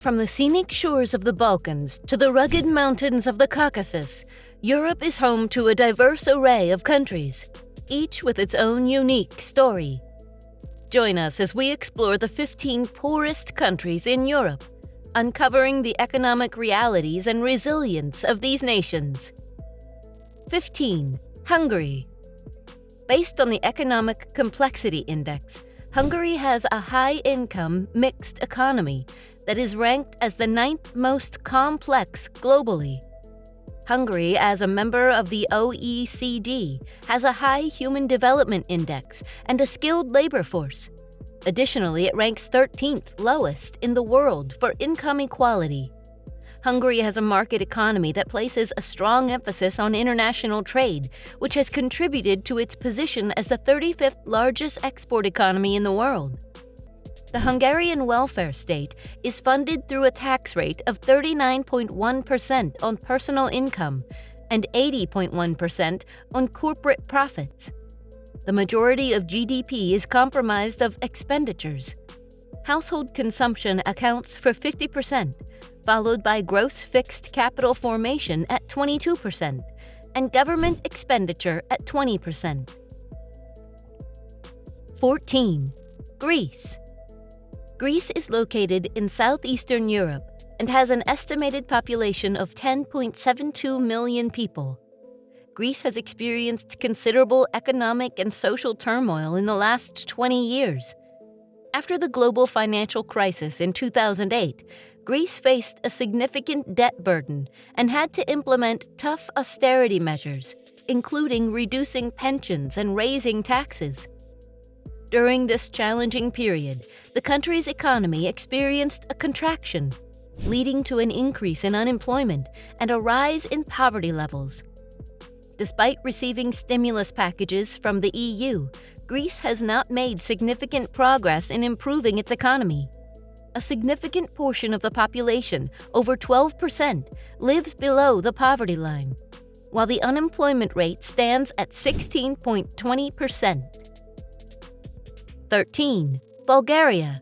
From the scenic shores of the Balkans to the rugged mountains of the Caucasus, Europe is home to a diverse array of countries, each with its own unique story. Join us as we explore the 15 poorest countries in Europe, uncovering the economic realities and resilience of these nations. 15. Hungary. Based on the Economic Complexity Index, Hungary has a high-income, mixed economy that is ranked as the 9th most complex globally. Hungary, as a member of the OECD, has a high Human Development Index and a skilled labor force. Additionally, it ranks 13th lowest in the world for income equality. Hungary has a market economy that places a strong emphasis on international trade, which has contributed to its position as the 35th largest export economy in the world. The Hungarian welfare state is funded through a tax rate of 39.1% on personal income and 80.1% on corporate profits. The majority of GDP is comprised of expenditures. Household consumption accounts for 50%, followed by gross fixed capital formation at 22%, and government expenditure at 20%. 14. Greece. Greece is located in southeastern Europe and has an estimated population of 10.72 million people. Greece has experienced considerable economic and social turmoil in the last 20 years. After the global financial crisis in 2008, Greece faced a significant debt burden and had to implement tough austerity measures, including reducing pensions and raising taxes. During this challenging period, the country's economy experienced a contraction, leading to an increase in unemployment and a rise in poverty levels. Despite receiving stimulus packages from the EU, Greece has not made significant progress in improving its economy. A significant portion of the population, over 12%, lives below the poverty line, while the unemployment rate stands at 16.20%. 13. Bulgaria.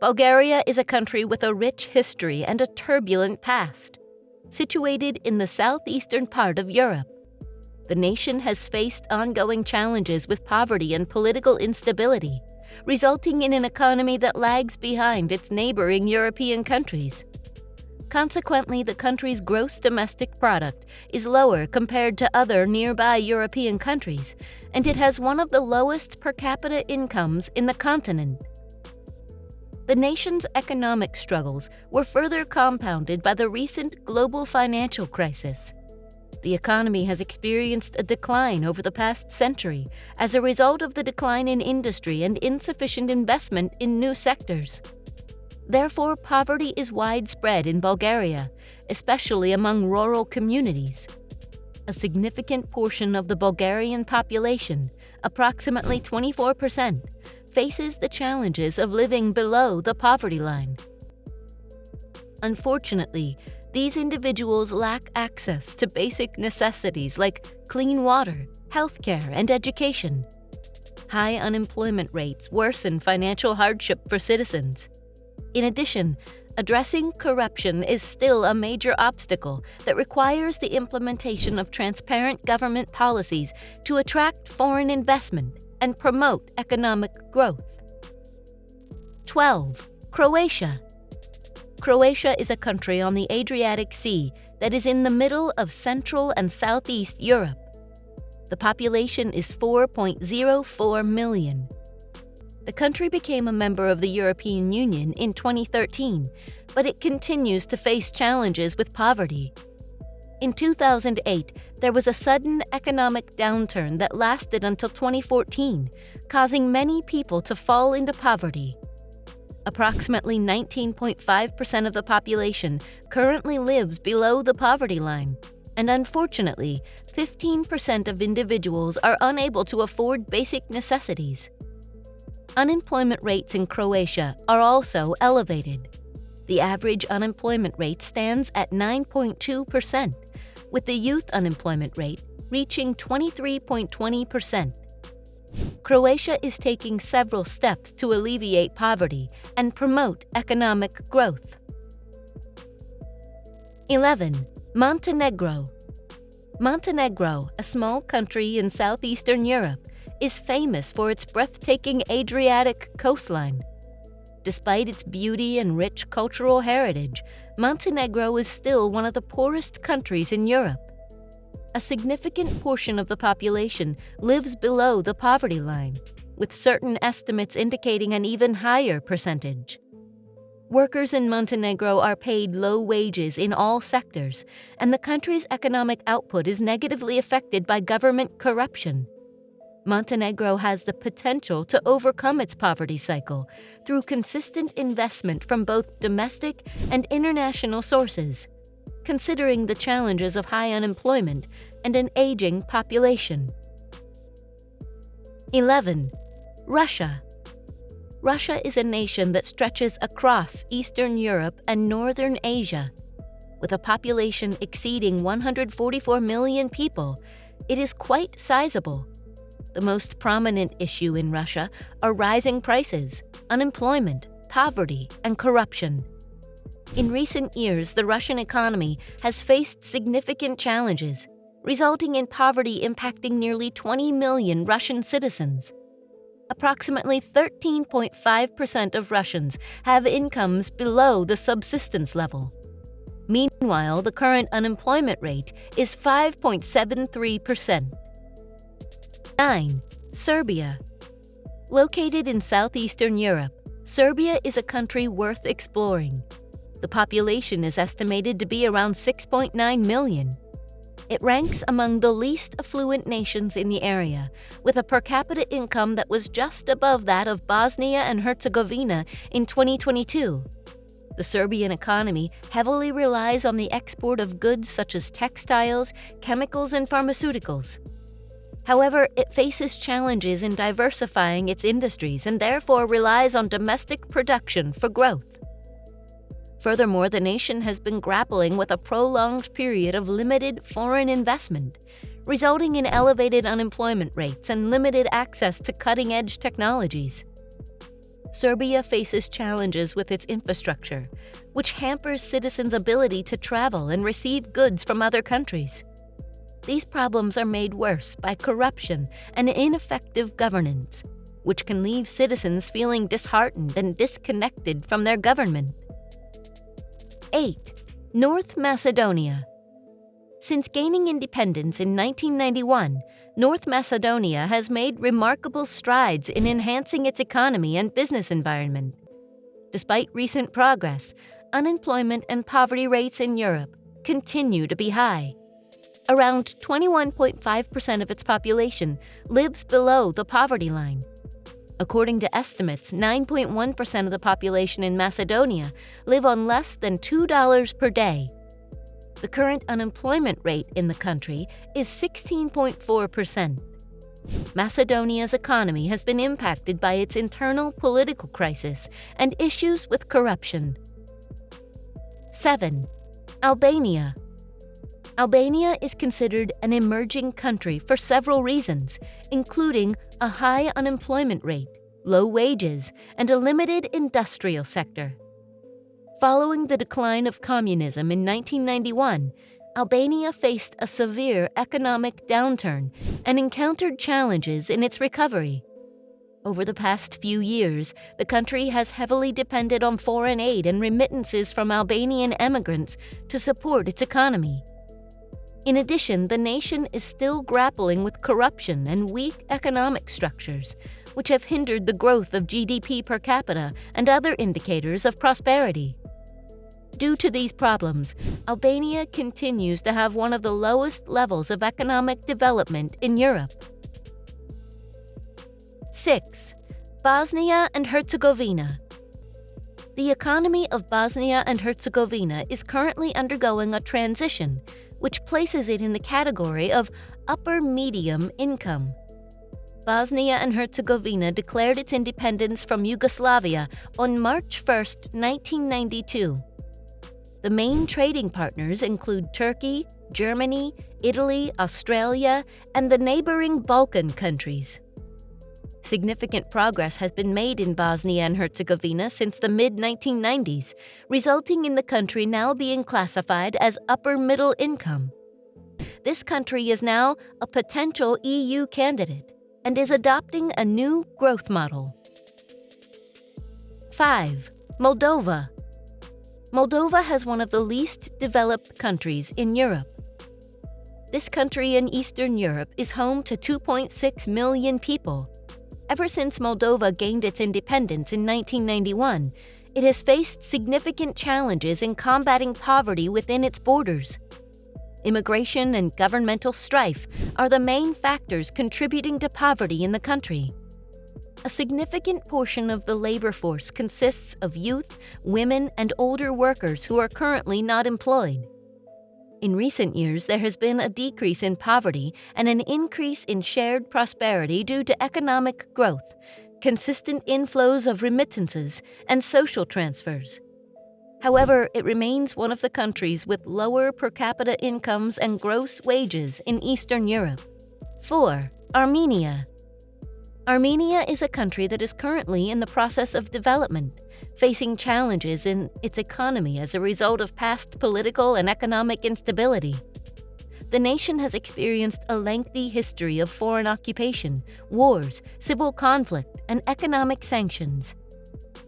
Bulgaria is a country with a rich history and a turbulent past. Situated in the southeastern part of Europe, the nation has faced ongoing challenges with poverty and political instability, resulting in an economy that lags behind its neighboring European countries. Consequently, the country's gross domestic product is lower compared to other nearby European countries, and it has one of the lowest per capita incomes in the continent. The nation's economic struggles were further compounded by the recent global financial crisis. The economy has experienced a decline over the past century as a result of the decline in industry and insufficient investment in new sectors. Therefore, poverty is widespread in Bulgaria, especially among rural communities. A significant portion of the Bulgarian population, approximately 24%, faces the challenges of living below the poverty line. Unfortunately, these individuals lack access to basic necessities like clean water, healthcare, and education. High unemployment rates worsen financial hardship for citizens. In addition, addressing corruption is still a major obstacle that requires the implementation of transparent government policies to attract foreign investment and promote economic growth. 12. Croatia. Croatia is a country on the Adriatic Sea that is in the middle of Central and Southeast Europe. The population is 4.04 million. The country became a member of the European Union in 2013, but it continues to face challenges with poverty. In 2008, there was a sudden economic downturn that lasted until 2014, causing many people to fall into poverty. Approximately 19.5% of the population currently lives below the poverty line, and unfortunately, 15% of individuals are unable to afford basic necessities. Unemployment rates in Croatia are also elevated. The average unemployment rate stands at 9.2%, with the youth unemployment rate reaching 23.20%. Croatia is taking several steps to alleviate poverty and promote economic growth. 11. Montenegro. Montenegro, a small country in southeastern Europe, is famous for its breathtaking Adriatic coastline. Despite its beauty and rich cultural heritage, Montenegro is still one of the poorest countries in Europe. A significant portion of the population lives below the poverty line, with certain estimates indicating an even higher percentage. Workers in Montenegro are paid low wages in all sectors, and the country's economic output is negatively affected by government corruption. Montenegro has the potential to overcome its poverty cycle through consistent investment from both domestic and international sources, considering the challenges of high unemployment and an aging population. 11. Russia. Russia is a nation that stretches across Eastern Europe and Northern Asia. With a population exceeding 144 million people, it is quite sizable. The most prominent issue in Russia are rising prices, unemployment, poverty, and corruption. In recent years, the Russian economy has faced significant challenges, resulting in poverty impacting nearly 20 million Russian citizens. Approximately 13.5% of Russians have incomes below the subsistence level. Meanwhile, the current unemployment rate is 5.73%. 9. Serbia. Located in southeastern Europe, Serbia is a country worth exploring. The population is estimated to be around 6.9 million. It ranks among the least affluent nations in the area, with a per capita income that was just above that of Bosnia and Herzegovina in 2022. The Serbian economy heavily relies on the export of goods such as textiles, chemicals, and pharmaceuticals. However, it faces challenges in diversifying its industries and therefore relies on domestic production for growth. Furthermore, the nation has been grappling with a prolonged period of limited foreign investment, resulting in elevated unemployment rates and limited access to cutting-edge technologies. Serbia faces challenges with its infrastructure, which hampers citizens' ability to travel and receive goods from other countries. These problems are made worse by corruption and ineffective governance, which can leave citizens feeling disheartened and disconnected from their government. 8. North Macedonia. Since gaining independence in 1991, North Macedonia has made remarkable strides in enhancing its economy and business environment. Despite recent progress, unemployment and poverty rates in Europe continue to be high. Around 21.5% of its population lives below the poverty line. According to estimates, 9.1% of the population in Macedonia live on less than $2 per day. The current unemployment rate in the country is 16.4%. Macedonia's economy has been impacted by its internal political crisis and issues with corruption. 7. Albania. Albania is considered an emerging country for several reasons, including a high unemployment rate, low wages, and a limited industrial sector. Following the decline of communism in 1991, Albania faced a severe economic downturn and encountered challenges in its recovery. Over the past few years, the country has heavily depended on foreign aid and remittances from Albanian immigrants to support its economy. In addition, the nation is still grappling with corruption and weak economic structures, which have hindered the growth of GDP per capita and other indicators of prosperity. Due to these problems, Albania continues to have one of the lowest levels of economic development in Europe. 6. Bosnia and Herzegovina. The economy of Bosnia and Herzegovina is currently undergoing a transition, which places it in the category of upper-medium income. Bosnia and Herzegovina declared its independence from Yugoslavia on March 1, 1992. The main trading partners include Turkey, Germany, Italy, Australia, and the neighboring Balkan countries. Significant progress has been made in Bosnia and Herzegovina since the mid-1990s, resulting in the country now being classified as upper middle income. This country is now a potential EU candidate and is adopting a new growth model. 5. Moldova. Moldova has one of the least developed countries in Europe. This country in Eastern Europe is home to 2.6 million people. Ever since Moldova gained its independence in 1991, it has faced significant challenges in combating poverty within its borders. Immigration and governmental strife are the main factors contributing to poverty in the country. A significant portion of the labor force consists of youth, women, and older workers who are currently not employed. In recent years, there has been a decrease in poverty and an increase in shared prosperity due to economic growth, consistent inflows of remittances, and social transfers. However, it remains one of the countries with lower per capita incomes and gross wages in Eastern Europe. 4. Armenia. Armenia is a country that is currently in the process of development, facing challenges in its economy as a result of past political and economic instability. The nation has experienced a lengthy history of foreign occupation, wars, civil conflict, and economic sanctions.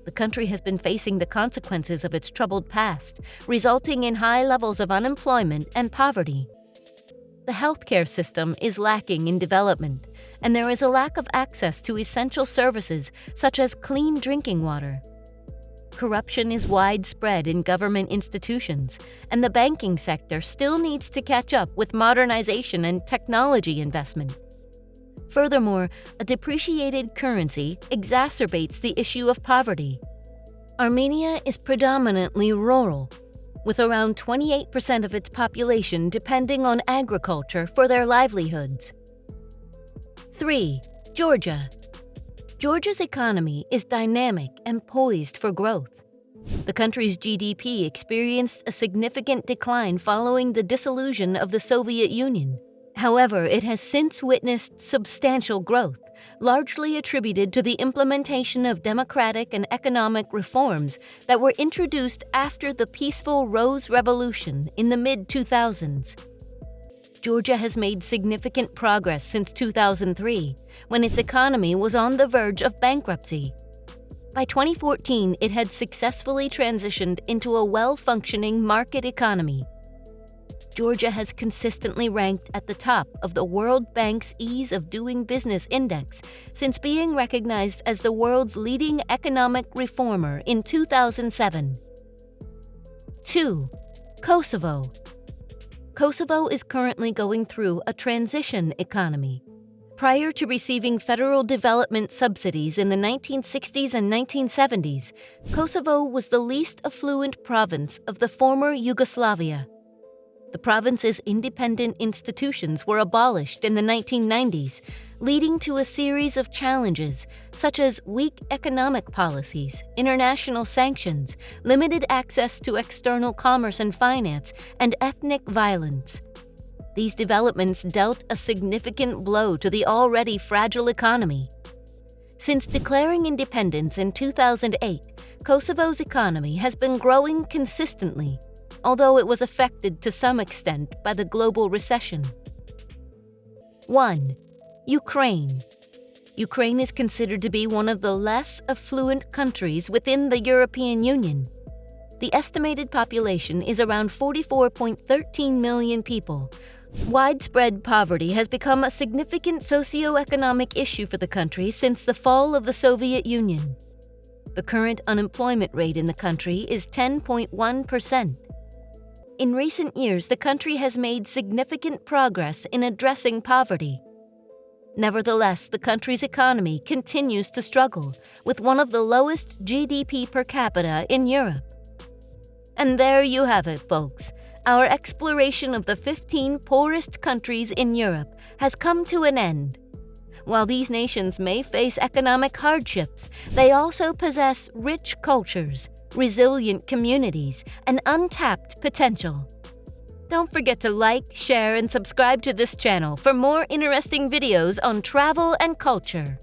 The country has been facing the consequences of its troubled past, resulting in high levels of unemployment and poverty. The healthcare system is lacking in development, and there is a lack of access to essential services such as clean drinking water. Corruption is widespread in government institutions, and the banking sector still needs to catch up with modernization and technology investment. Furthermore, a depreciated currency exacerbates the issue of poverty. Armenia is predominantly rural, with around 28% of its population depending on agriculture for their livelihoods. 3. Georgia. Georgia's economy is dynamic and poised for growth. The country's GDP experienced a significant decline following the dissolution of the Soviet Union. However, it has since witnessed substantial growth, largely attributed to the implementation of democratic and economic reforms that were introduced after the peaceful Rose Revolution in the mid-2000s. Georgia has made significant progress since 2003, when its economy was on the verge of bankruptcy. By 2014, it had successfully transitioned into a well-functioning market economy. Georgia has consistently ranked at the top of the World Bank's Ease of Doing Business Index since being recognized as the world's leading economic reformer in 2007. 2. Kosovo. Kosovo is currently going through a transition economy. Prior to receiving federal development subsidies in the 1960s and 1970s, Kosovo was the least affluent province of the former Yugoslavia. The province's independent institutions were abolished in the 1990s, leading to a series of challenges such as weak economic policies, international sanctions, limited access to external commerce and finance, and ethnic violence. These developments dealt a significant blow to the already fragile economy. Since declaring independence in 2008, Kosovo's economy has been growing consistently, although it was affected to some extent by the global recession. 1. Ukraine. Ukraine is considered to be one of the less affluent countries within the European Union. The estimated population is around 44.13 million people. Widespread poverty has become a significant socio-economic issue for the country since the fall of the Soviet Union. The current unemployment rate in the country is 10.1%. In recent years, the country has made significant progress in addressing poverty. Nevertheless, the country's economy continues to struggle, with one of the lowest GDP per capita in Europe. And there you have it, folks. Our exploration of the 15 poorest countries in Europe has come to an end. While these nations may face economic hardships, they also possess rich cultures, resilient communities, and untapped potential. Don't forget to like, share, and subscribe to this channel for more interesting videos on travel and culture.